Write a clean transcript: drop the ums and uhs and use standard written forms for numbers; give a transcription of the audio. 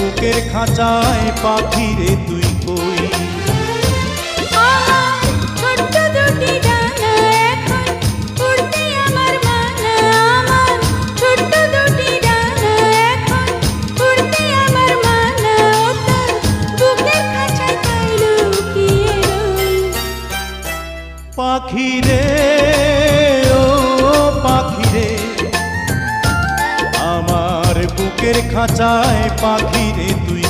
বুকের খাঁচায় পাখি রে তুই কই? ছোট্ট দুটি ডানা এখন উড়তে আমার মানা, আমার ছোট্ট দুটি ডানা এখন উড়তে আমার মানা। ও তোর বুকের খাঁচায় তাই লুকিয়ে রই। পাখি রে ও পাখি রে, আমার বুকের খাঁচায় পাখি রে তুই